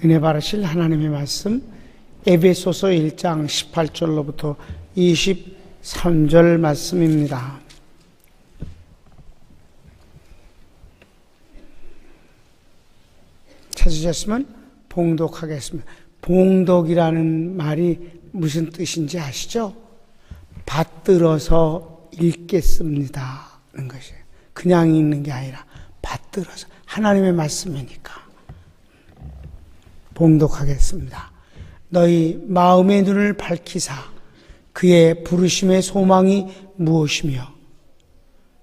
은혜 받으실 하나님의 말씀 에베소서 1장 18절로부터 23절 말씀입니다. 찾으셨으면 봉독하겠습니다. 봉독이라는 말이 무슨 뜻인지 아시죠? 받들어서 읽겠습니다 하는 것이에요. 그냥 읽는 게 아니라 받들어서, 하나님의 말씀이니까. 봉독하겠습니다. 너희 마음의 눈을 밝히사 그의 부르심의 소망이 무엇이며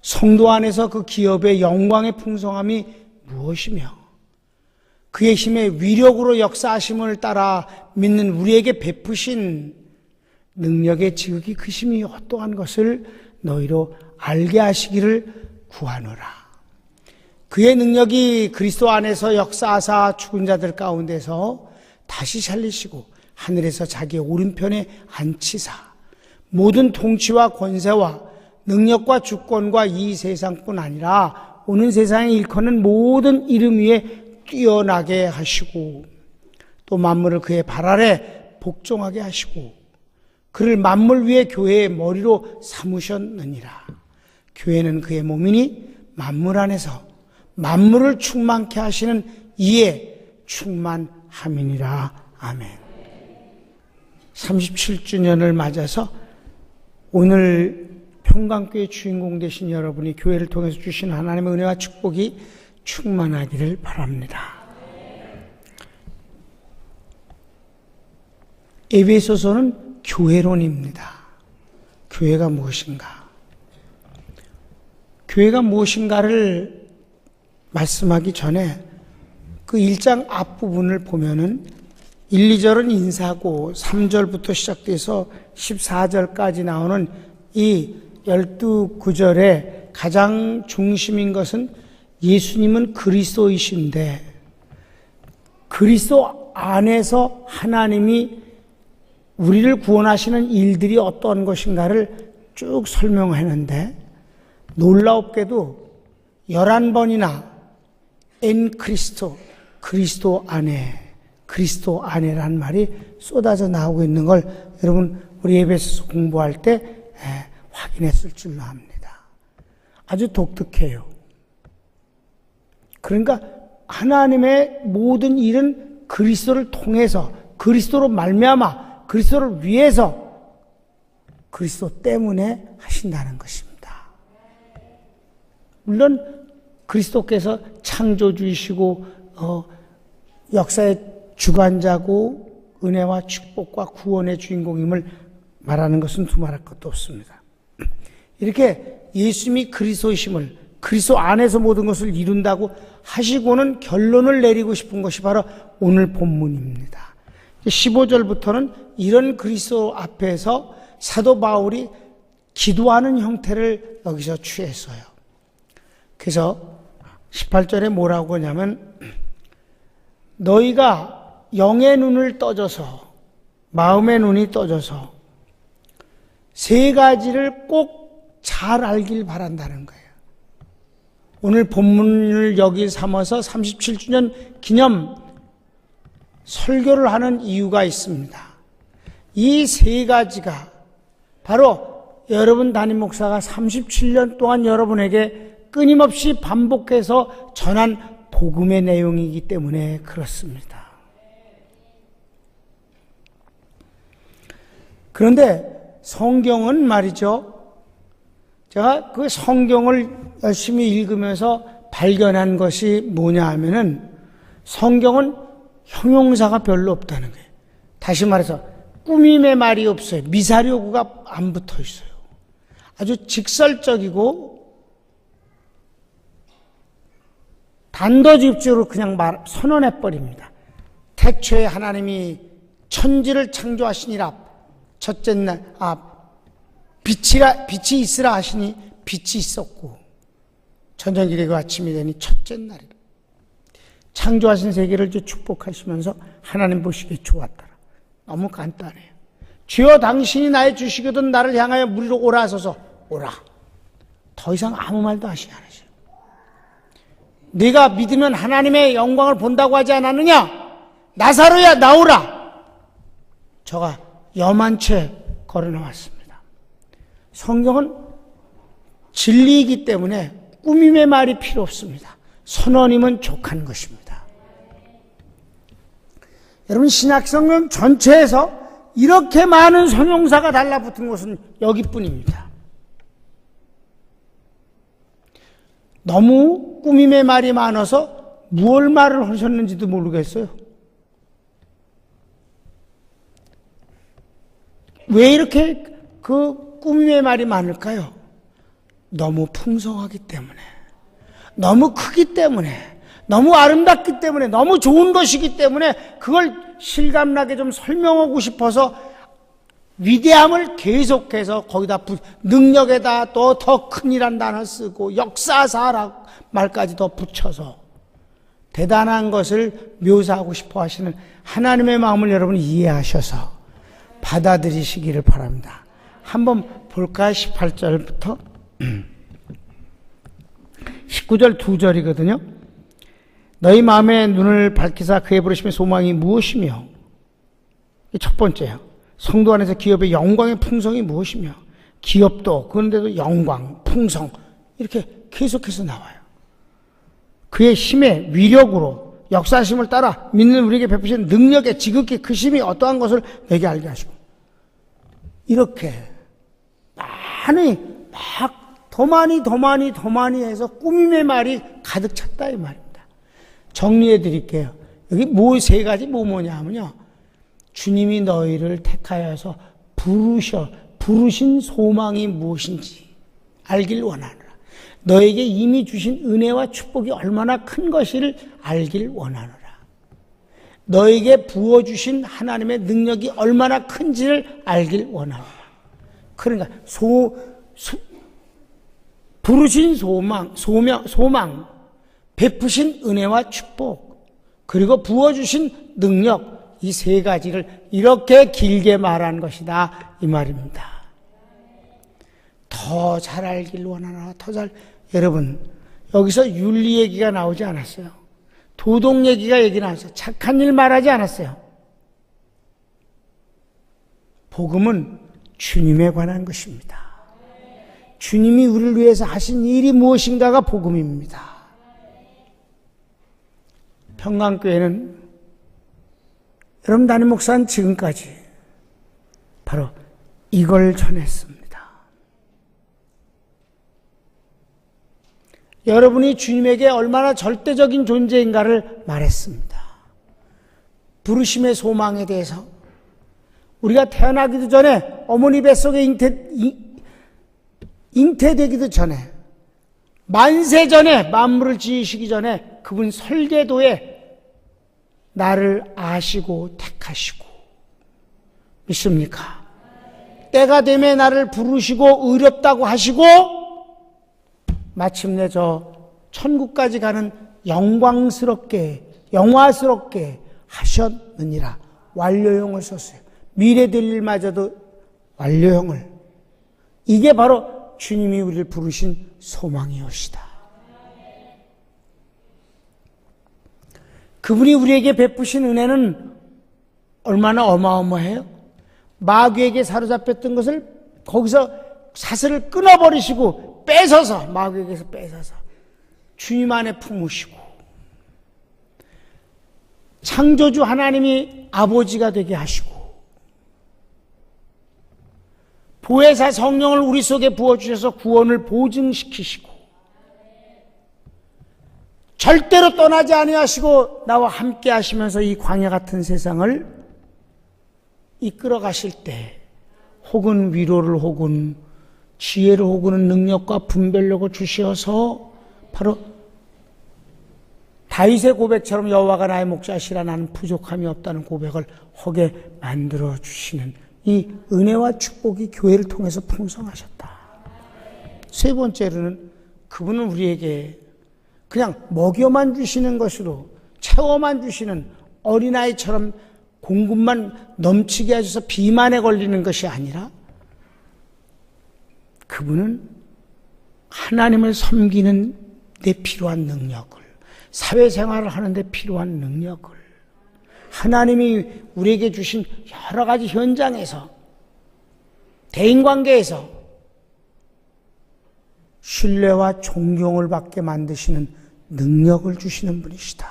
성도 안에서 그 기업의 영광의 풍성함이 무엇이며 그의 힘의 위력으로 역사하심을 따라 믿는 우리에게 베푸신 능력의 지극히 크심이 어떠한 것을 너희로 알게 하시기를 구하노라. 그의 능력이 그리스도 안에서 역사하사 죽은 자들 가운데서 다시 살리시고 하늘에서 자기의 오른편에 앉히사 모든 통치와 권세와 능력과 주권과 이 세상뿐 아니라 오는 세상에 일컫는 모든 이름 위에 뛰어나게 하시고 또 만물을 그의 발 아래 복종하게 하시고 그를 만물 위에 교회의 머리로 삼으셨느니라. 교회는 그의 몸이니 만물 안에서 만물을 충만케 하시는 이에 충만함이니라. 아멘. 37주년을 맞아서 오늘 평강교회 주인공 되신 여러분이 교회를 통해서 주신 하나님의 은혜와 축복이 충만하기를 바랍니다. 에베소서는 교회론입니다. 교회가 무엇인가? 교회가 무엇인가를 말씀하기 전에 그 1장 앞부분을 보면은 1, 2절은 인사고 3절부터 시작돼서 14절까지 나오는 이 12구절의 가장 중심인 것은 예수님은 그리스도이신데 그리스도 안에서 하나님이 우리를 구원하시는 일들이 어떤 것인가를 쭉 설명하는데 놀랍게도 11번이나 엔 크리스토, 그리스도 안에란 말이 쏟아져 나오고 있는 걸 여러분 우리 에베소서 공부할 때 확인했을 줄로 압니다. 아주 독특해요. 그러니까 하나님의 모든 일은 그리스도를 통해서, 그리스도로 말미암아, 그리스도를 위해서, 그리스도 때문에 하신다는 것입니다. 물론 그리스도께서 창조주이시고 역사의 주관자고 은혜와 축복과 구원의 주인공임을 말하는 것은 두말할 것도 없습니다. 이렇게 예수님이 그리스도이심을, 그리스도 안에서 모든 것을 이룬다고 하시고는 결론을 내리고 싶은 것이 바로 오늘 본문입니다. 15절부터는 이런 그리스도 앞에서 사도 바울이 기도하는 형태를 여기서 취했어요. 그래서 18절에 뭐라고 하냐면 너희가 영의 눈을 떠져서, 마음의 눈이 떠져서 세 가지를 꼭 잘 알길 바란다는 거예요. 오늘 본문을 여기 삼아서 37주년 기념 설교를 하는 이유가 있습니다. 이 세 가지가 바로 여러분 담임 목사가 37년 동안 여러분에게 끊임없이 반복해서 전한 복음의 내용이기 때문에 그렇습니다. 그런데 성경은 말이죠. 제가 그 성경을 열심히 읽으면서 발견한 것이 뭐냐 하면은 성경은 형용사가 별로 없다는 거예요. 다시 말해서 꾸밈의 말이 없어요. 미사려구가 안 붙어 있어요. 아주 직설적이고 단도직입적으로 그냥 선언해버립니다. 태초에 하나님이 천지를 창조하시니라. 첫째 날, 빛이 있으라 하시니 빛이 있었고, 저녁이 되고 아침이 되니 첫째 날이라. 창조하신 세계를 축복하시면서 하나님 보시기에 좋았더라. 너무 간단해요. 주여 당신이 나의 주시거든 나를 향하여 무리로 오라 하소서. 오라. 더 이상 아무 말도 하시지 않으셔요. 네가 믿으면 하나님의 영광을 본다고 하지 않았느냐? 나사로야 나오라. 저가 염한 채 걸어 나왔습니다. 성경은 진리이기 때문에 꾸밈의 말이 필요 없습니다. 선언이면 족한 것입니다. 여러분, 신약성경 전체에서 이렇게 많은 성용사가 달라붙은 것은 여기뿐입니다. 너무 꾸밈의 말이 많아서 무얼 말을 하셨는지도 모르겠어요. 왜 이렇게 그 꾸밈의 말이 많을까요? 너무 풍성하기 때문에, 너무 크기 때문에, 너무 아름답기 때문에, 너무 좋은 것이기 때문에 그걸 실감나게 좀 설명하고 싶어서 위대함을 계속해서 거기다 능력에다 또 더 큰이란 단어 쓰고 역사사라 말까지 더 붙여서 대단한 것을 묘사하고 싶어 하시는 하나님의 마음을 여러분 이해하셔서 받아들이시기를 바랍니다. 한번 볼까요? 18절부터 19절 2절이거든요. 너희 마음의 눈을 밝히사 그의 부르심의 소망이 무엇이며, 첫 번째요. 성도 안에서 기업의 영광의 풍성이 무엇이며, 기업도 그런데도 영광, 풍성 이렇게 계속해서 나와요. 그의 힘의 위력으로 역사심을 따라 믿는 우리에게 베푸신 능력의 지극히 크심이 어떠한 것을 내게 알게 하시고, 이렇게 많이 더 많이 해서 꾸밈의 말이 가득 찼다 이 말입니다. 정리해 드릴게요. 여기 세 가지 뭐냐 하면요, 주님이 너희를 택하여서 부르신 소망이 무엇인지 알길 원하노라. 너에게 이미 주신 은혜와 축복이 얼마나 큰 것을 알길 원하노라. 너에게 부어주신 하나님의 능력이 얼마나 큰지를 알길 원하노라. 그러니까 부르신 소망, 베푸신 은혜와 축복, 그리고 부어주신 능력, 이 세 가지를 이렇게 길게 말한 것이다 이 말입니다. 더 잘 알길 원하나, 여러분, 여기서 윤리 얘기가 나오지 않았어요. 도덕 얘기 나왔어요. 착한 일 말하지 않았어요. 복음은 주님에 관한 것입니다. 주님이 우리를 위해서 하신 일이 무엇인가가 복음입니다. 평강교회는 여러분 담임 목사는 지금까지 바로 이걸 전했습니다. 여러분이 주님에게 얼마나 절대적인 존재인가를 말했습니다. 부르심의 소망에 대해서 우리가 태어나기도 전에 어머니 뱃속에 잉태되기도 전에 만세 전에 만물을 지으시기 전에 그분 설계도에 나를 아시고 택하시고, 믿습니까? 때가 되면 나를 부르시고 의롭다고 하시고 마침내 저 천국까지 가는 영광스럽게 영화스럽게 하셨느니라. 완료형을 썼어요. 미래 될 일마저도 완료형을. 이게 바로 주님이 우리를 부르신 소망이옵시다. 그분이 우리에게 베푸신 은혜는 얼마나 어마어마해요? 마귀에게 사로잡혔던 것을 거기서 사슬을 끊어버리시고 뺏어서, 마귀에게서 뺏어서 주님 안에 품으시고, 창조주 하나님이 아버지가 되게 하시고, 보혜사 성령을 우리 속에 부어주셔서 구원을 보증시키시고, 절대로 떠나지 아니하시고 나와 함께 하시면서 이 광야 같은 세상을 이끌어 가실 때, 혹은 위로를 혹은 지혜를 혹은 능력과 분별력을 주셔서 바로 다윗의 고백처럼 여호와가 나의 목자시라 나는 부족함이 없다는 고백을 하게 만들어 주시는 이 은혜와 축복이 교회를 통해서 풍성하셨다. 세 번째로는 그분은 우리에게 그냥 먹여만 주시는 것으로, 채워만 주시는 어린아이처럼 공급만 넘치게 하셔서 비만에 걸리는 것이 아니라, 그분은 하나님을 섬기는 데 필요한 능력을, 사회생활을 하는 데 필요한 능력을, 하나님이 우리에게 주신 여러 가지 현장에서, 대인관계에서 신뢰와 존경을 받게 만드시는 능력을 주시는 분이시다.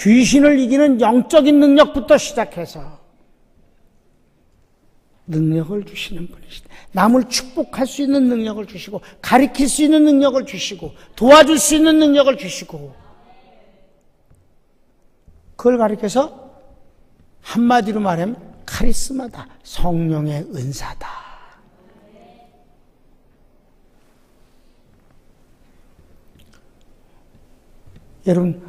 귀신을 이기는 영적인 능력부터 시작해서 능력을 주시는 분이시다. 남을 축복할 수 있는 능력을 주시고, 가리킬 수 있는 능력을 주시고, 도와줄 수 있는 능력을 주시고, 그걸 가리켜서 한마디로 말하면 카리스마다, 성령의 은사다. 여러분,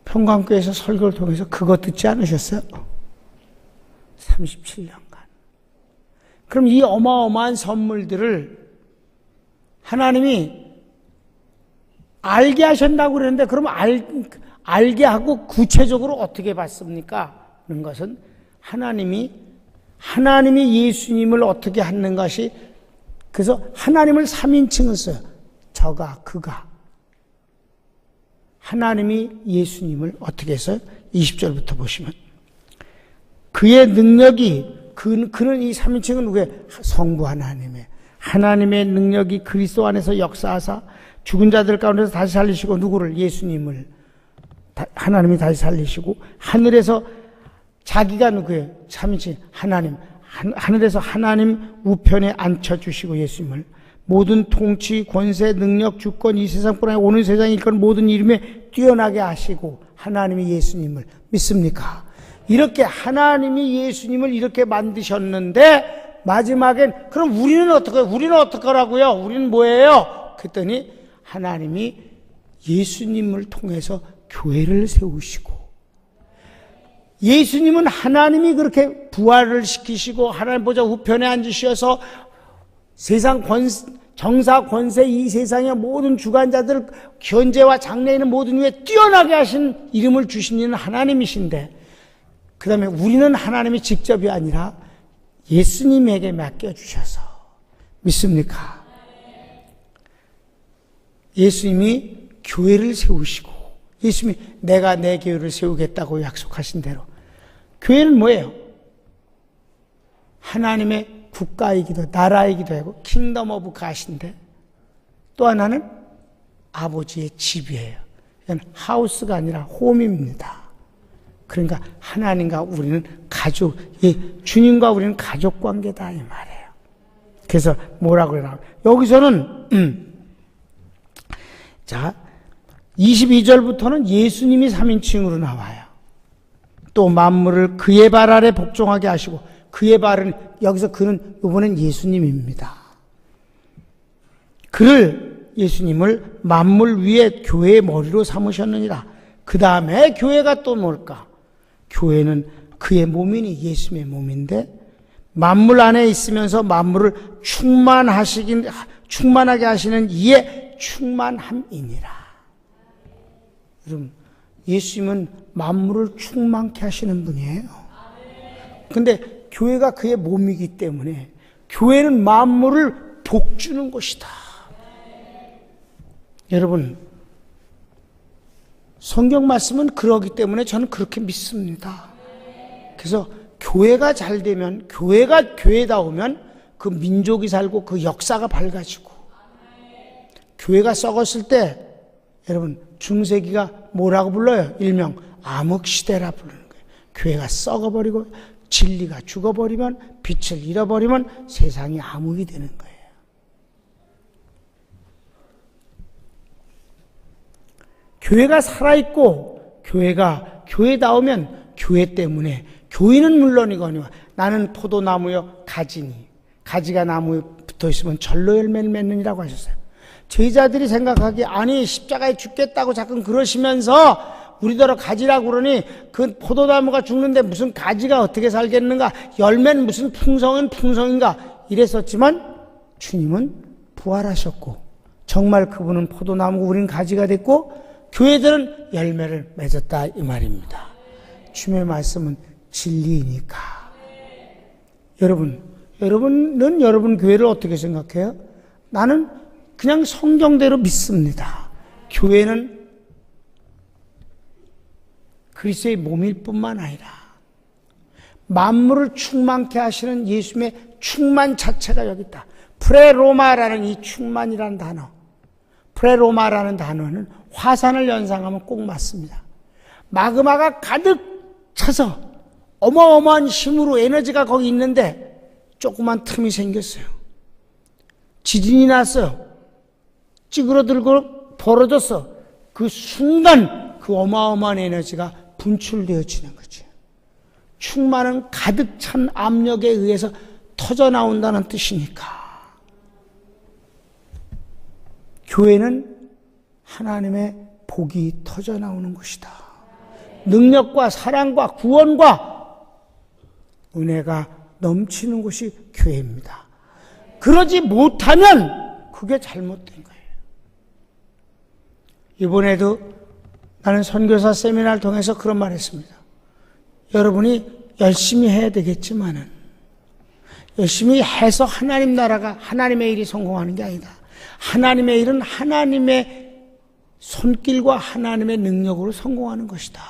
평강교회에서 설교를 통해서 그거 듣지 않으셨어요? 37년간. 그럼 이 어마어마한 선물들을 하나님이 알게 하신다고 그랬는데, 그럼 알게 하고 구체적으로 어떻게 받습니까? 하는 것은 하나님이 예수님을 어떻게 하는 것이, 그래서 하나님을 3인칭을 써요. 저가, 그가. 하나님이 예수님을 어떻게 했어요? 20절부터 보시면 그의 능력이, 그는 이 3인칭은 누구예요? 성부 하나님의 능력이 그리스도 안에서 역사하사 죽은 자들 가운데서 다시 살리시고, 누구를? 예수님을 하나님이 다시 살리시고, 하늘에서 자기가 누구예요? 3인칭 하나님, 하늘에서 하나님 우편에 앉혀주시고, 예수님을 모든 통치, 권세, 능력, 주권, 이 세상뿐 아니라 오는 세상에 일건 모든 이름에 뛰어나게 하시고, 하나님이 예수님을 믿습니까? 이렇게 하나님이 예수님을 이렇게 만드셨는데, 마지막엔 그럼 우리는 어떡하라고요? 우리는 뭐예요? 그랬더니 하나님이 예수님을 통해서 교회를 세우시고, 예수님은 하나님이 그렇게 부활을 시키시고 하나님 보좌 우편에 앉으셔서 세상 정사 권세, 이 세상의 모든 주관자들, 현재와 장래에 있는 모든 위에 뛰어나게 하신 이름을 주신 이는 하나님이신데, 그 다음에 우리는 하나님이 직접이 아니라 예수님에게 맡겨주셔서 믿습니까? 예수님이 교회를 세우시고, 예수님이 내가 내 교회를 세우겠다고 약속하신 대로, 교회는 뭐예요? 하나님의 국가이기도, 나라이기도 하고 킹덤 오브 갓인데, 또 하나는 아버지의 집이에요. 이건 하우스가 아니라 홈입니다. 그러니까 하나님과 우리는 가족, 주님과 우리는 가족 관계다 이 말이에요. 그래서 뭐라고 그러나 여기서는 자 22절부터는 예수님이 3인칭으로 나와요. 또 만물을 그의 발 아래 복종하게 하시고, 그의 발은, 여기서 그는 이번엔 예수님입니다. 그를, 예수님을 만물 위에 교회의 머리로 삼으셨느니라. 그 다음에 교회가 또 뭘까? 교회는 그의 몸이니 예수님의 몸인데, 만물 안에 있으면서 만물을 충만하게 하시는 이의 충만함이니라. 여러분, 예수님은 만물을 충만케 하시는 분이에요. 근데 교회가 그의 몸이기 때문에 교회는 만물을 복주는 것이다. 여러분, 성경 말씀은 그러기 때문에 저는 그렇게 믿습니다. 그래서 교회가 잘 되면, 교회가 교회다우면 그 민족이 살고 그 역사가 밝아지고, 교회가 썩었을 때 여러분 중세기가 뭐라고 불러요? 일명 암흑시대라 부르는 거예요. 교회가 썩어버리고 진리가 죽어버리면, 빛을 잃어버리면 세상이 암흑이 되는 거예요. 교회가 살아있고 교회가 교회다우면 교회 때문에, 교회는 물론이거니와 나는 포도나무여 가지니, 가지가 나무에 붙어있으면 절로 열매를 맺느니라고 하셨어요. 제자들이 생각하기에, 아니 십자가에 죽겠다고 자꾸 그러시면서 우리더러 가지라고 그러니 그 포도나무가 죽는데 무슨 가지가 어떻게 살겠는가, 열매는 무슨 풍성인가 이랬었지만, 주님은 부활하셨고 정말 그분은 포도나무고 우리는 가지가 됐고, 교회들은 열매를 맺었다 이 말입니다. 주님의 말씀은 진리이니까. 여러분은 여러분 교회를 어떻게 생각해요? 나는 그냥 성경대로 믿습니다. 교회는 그리스도의 몸일 뿐만 아니라 만물을 충만케 하시는 예수님의 충만 자체가 여기 있다. 프레로마라는 이 충만이라는 단어, 프레로마라는 단어는 화산을 연상하면 꼭 맞습니다. 마그마가 가득 차서 어마어마한 힘으로 에너지가 거기 있는데 조그만 틈이 생겼어요. 지진이 났어요. 찌그러들고 벌어졌어. 그 순간 그 어마어마한 에너지가 분출되어지는 거죠. 충만은 가득 찬 압력에 의해서 터져 나온다는 뜻이니까. 교회는 하나님의 복이 터져 나오는 곳이다. 능력과 사랑과 구원과 은혜가 넘치는 곳이 교회입니다. 그러지 못하면 그게 잘못된 거예요. 이번에도 나는 선교사 세미나를 통해서 그런 말 했습니다. 여러분이 열심히 해야 되겠지만은 열심히 해서 하나님 나라가, 하나님의 일이 성공하는 게 아니다. 하나님의 일은 하나님의 손길과 하나님의 능력으로 성공하는 것이다.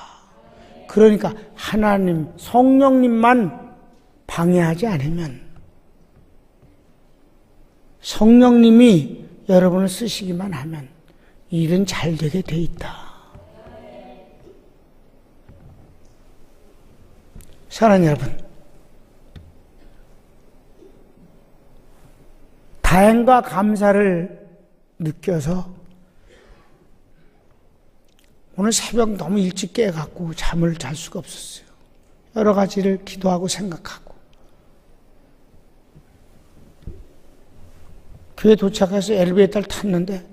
그러니까 하나님, 성령님만 방해하지 않으면, 성령님이 여러분을 쓰시기만 하면 일은 잘 되게 돼 있다. 사랑하는 여러분, 다행과 감사를 느껴서 오늘 새벽 너무 일찍 깨갖고 잠을 잘 수가 없었어요. 여러 가지를 기도하고 생각하고 교회 도착해서 엘리베이터를 탔는데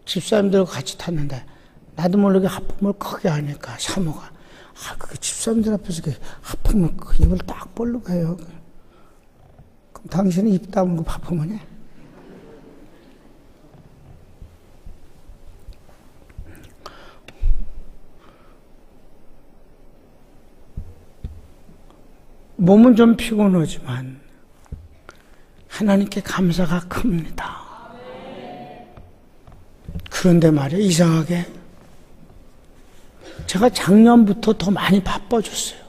집사님들과 같이 탔는데 나도 모르게 하품을 크게 하니까 사모가 그 집사님들 앞에서 하품을 입을 딱 벌리고 해요. 그럼 당신은 입 다물고 하품을 해? 몸은 좀 피곤하지만 하나님께 감사가 큽니다. 그런데 말이에요, 이상하게 제가 작년부터 더 많이 바빠졌어요.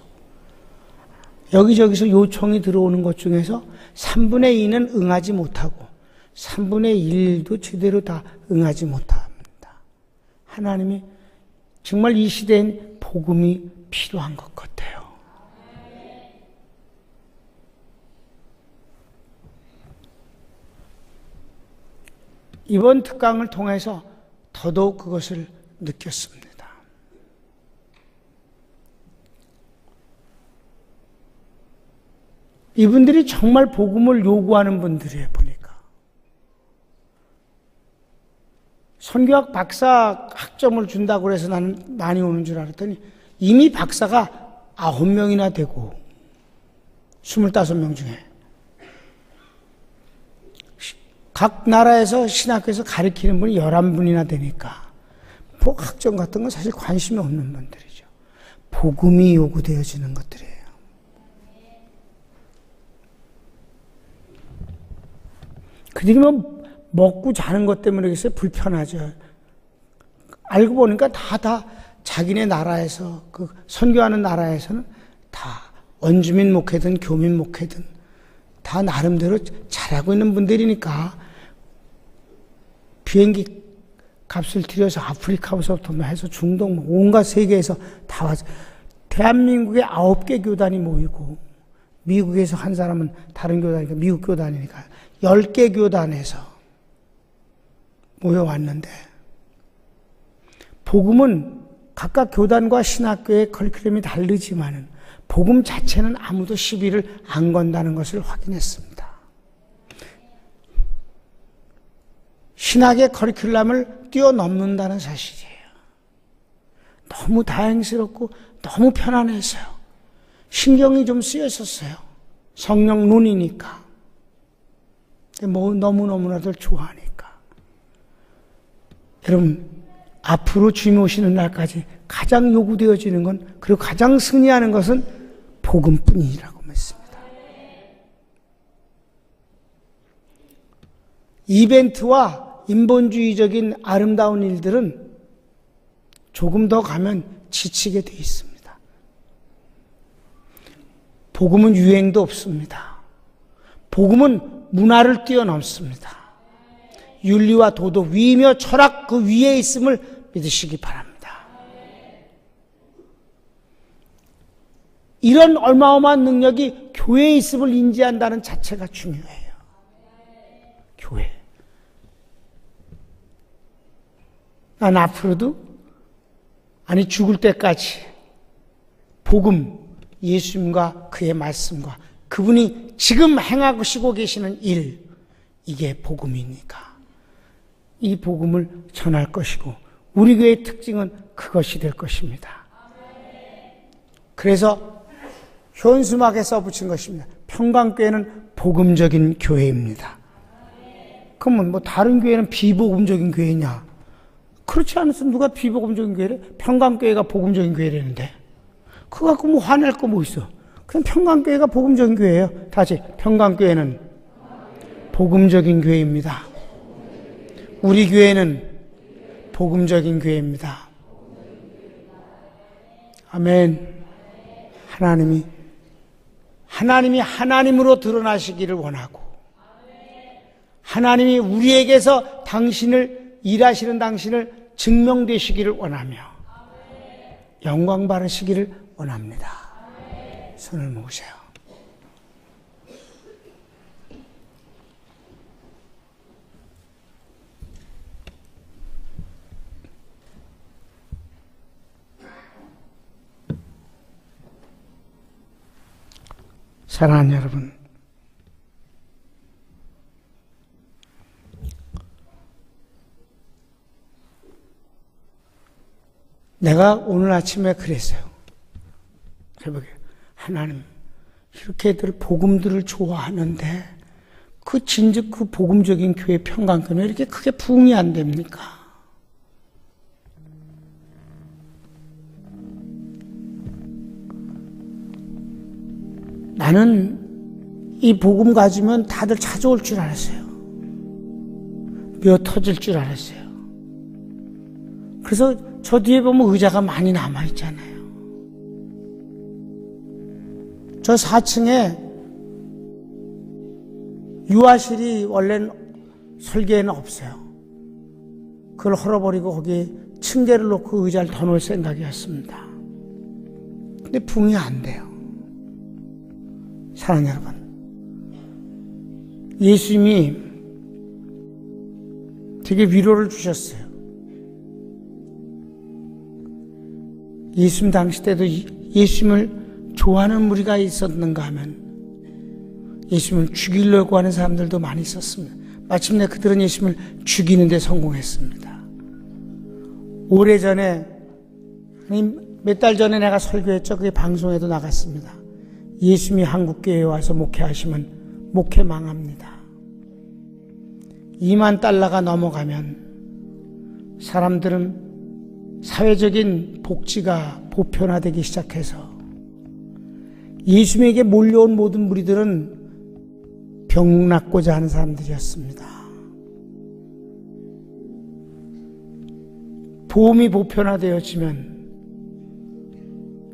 여기저기서 요청이 들어오는 것 중에서 3분의 2는 응하지 못하고 3분의 1도 제대로 다 응하지 못합니다. 하나님이 정말 이 시대엔 복음이 필요한 것 같아요. 이번 특강을 통해서 더더욱 그것을 느꼈습니다. 이분들이 정말 복음을 요구하는 분들이에요, 보니까. 선교학 박사 학점을 준다고 해서 나는 많이 오는 줄 알았더니 이미 박사가 9명이나 되고 25명 중에 각 나라에서 신학교에서 가르치는 분이 11분이나 되니까 뭐 학점 같은 건 사실 관심이 없는 분들이죠. 복음이 요구되어지는 것들이에요. 그들이 뭐 먹고 자는 것 때문에 그래서 불편하죠. 알고 보니까 다 자기네 나라에서, 그 선교하는 나라에서는 다 원주민 목회든 교민 목회든 다 나름대로 잘하고 있는 분들이니까 비행기 값을 들여서 아프리카부터 해서 중동 온갖 세계에서 다 와서 대한민국에 9개 교단이 모이고 미국에서 한 사람은 다른 교단이니까 미국 교단이니까 10개 교단에서 모여왔는데 복음은 각각 교단과 신학교의 커리큘럼이 다르지만은 복음 자체는 아무도 시비를 안 건다는 것을 확인했습니다. 신학의 커리큘럼을 뛰어넘는다는 사실이에요. 너무 다행스럽고 너무 편안했어요. 신경이 좀 쓰였었어요. 성령 눈이니까. 뭐 너무너무나들 좋아하니까. 여러분, 앞으로 주님 오시는 날까지 가장 요구되어지는 건, 그리고 가장 승리하는 것은 복음뿐이라고 믿습니다. 이벤트와 인본주의적인 아름다운 일들은 조금 더 가면 지치게 돼 있습니다. 복음은 유행도 없습니다. 복음은 문화를 뛰어넘습니다. 윤리와 도덕, 위며 철학 그 위에 있음을 믿으시기 바랍니다. 이런 어마어마한 능력이 교회에 있음을 인지한다는 자체가 중요해요. 교회. 난 앞으로도, 아니 죽을 때까지 복음, 예수님과 그의 말씀과 그분이 지금 행하시고 계시는 일, 이게 복음이니까 이 복음을 전할 것이고 우리 교회의 특징은 그것이 될 것입니다. 그래서 현수막에 써붙인 것입니다. 평강교회는 복음적인 교회입니다. 그러면 뭐 다른 교회는 비복음적인 교회냐? 그렇지 않으면 누가 비복음적인 교회래? 평강교회가 복음적인 교회라는데 그거 갖고 뭐 화낼 거 뭐 있어? 그냥 평강교회가 복음적인 교회예요. 다시, 평강교회는 복음적인 교회입니다. 우리 교회는 복음적인 교회입니다. 아멘. 하나님이 하나님으로 드러나시기를 원하고, 하나님이 우리에게서 일하시는 당신을 증명되시기를 원하며 영광 받으시기를 원합니다. 손을 모으세요. 사랑하는 여러분, 내가 오늘 아침에 그랬어요. 새벽에 하나님, 이렇게 애들 복음들을 좋아하는데 진즉 그 복음적인 교회 평강교회는 왜 이렇게 크게 부흥이 안 됩니까? 나는 이 복음 가지면 다들 찾아올 줄 알았어요. 며 터질 줄 알았어요. 그래서 저 뒤에 보면 의자가 많이 남아있잖아요. 저 4층에 유아실이 원래는 설계에는 없어요. 그걸 헐어버리고 거기에 층계를 놓고 의자를 더 놓을 생각이었습니다. 근데 부흥이 안 돼요. 사랑하는 여러분, 예수님이 되게 위로를 주셨어요. 예수님 당시 때도 예수님을 좋아하는 무리가 있었는가 하면 예수님을 죽이려고 하는 사람들도 많이 있었습니다. 마침내 그들은 예수님을 죽이는 데 성공했습니다. 오래전에, 몇 달 전에 내가 설교했죠. 그게 방송에도 나갔습니다. 예수님이 한국교회에 와서 목회하시면 목회 망합니다. 2만 달러가 넘어가면 사람들은 사회적인 복지가 보편화되기 시작해서 예수님에게 몰려온 모든 무리들은 병낫고자 하는 사람들이었습니다. 보험이 보편화되어지면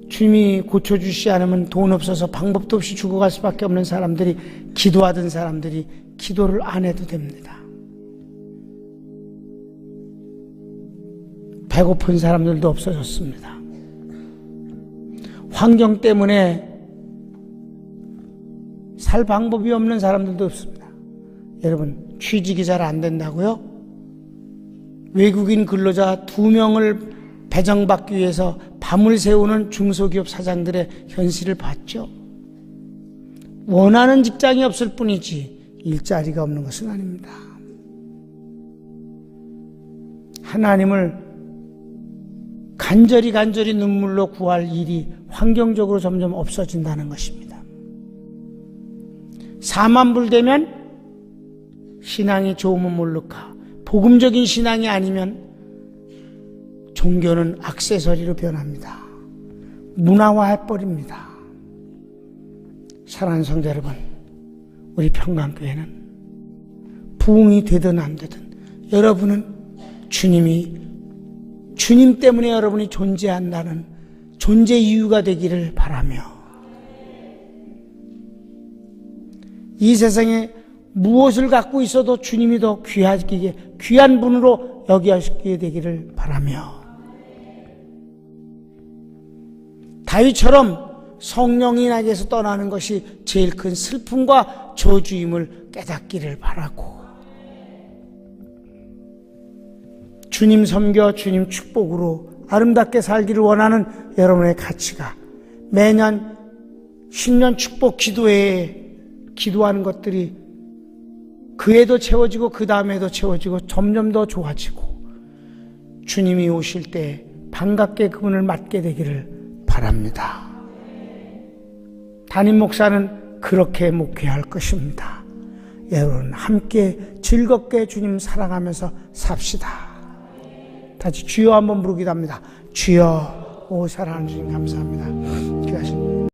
주님이 고쳐주시지 않으면 돈 없어서 방법도 없이 죽어갈 수밖에 없는 사람들이, 기도하던 사람들이 기도를 안 해도 됩니다. 배고픈 사람들도 없어졌습니다. 환경 때문에 살 방법이 없는 사람들도 없습니다. 여러분, 취직이 잘 안 된다고요? 외국인 근로자 2명을 배정받기 위해서 밤을 새우는 중소기업 사장들의 현실을 봤죠. 원하는 직장이 없을 뿐이지 일자리가 없는 것은 아닙니다. 하나님을 간절히 눈물로 구할 일이 환경적으로 점점 없어진다는 것입니다. 4만 불 되면 신앙이 좋으면 모를까, 복음적인 신앙이 아니면 종교는 액세서리로 변합니다. 문화화해버립니다. 사랑하는 성도 여러분, 우리 평강교회는 부흥이 되든 안 되든 여러분은 주님이 주님 때문에 여러분이 존재한다는 존재 이유가 되기를 바라며, 이 세상에 무엇을 갖고 있어도 주님이 더 귀하게, 귀한 분으로 여기시게 되기를 바라며, 다윗처럼 성령이 나에게서 떠나는 것이 제일 큰 슬픔과 저주임을 깨닫기를 바라고, 주님 섬겨 주님 축복으로 아름답게 살기를 원하는 여러분의 가치가 매년 신년 축복 기도회에 기도하는 것들이 그 해도 채워지고 그 다음에도 채워지고 점점 더 좋아지고, 주님이 오실 때 반갑게 그분을 맞게 되기를 바랍니다. 담임 목사는 그렇게 목회할 것입니다. 여러분 함께 즐겁게 주님 사랑하면서 삽시다. 다시 주여 한번 부르기도 합니다. 주여, 오 사랑하는 주님 감사합니다.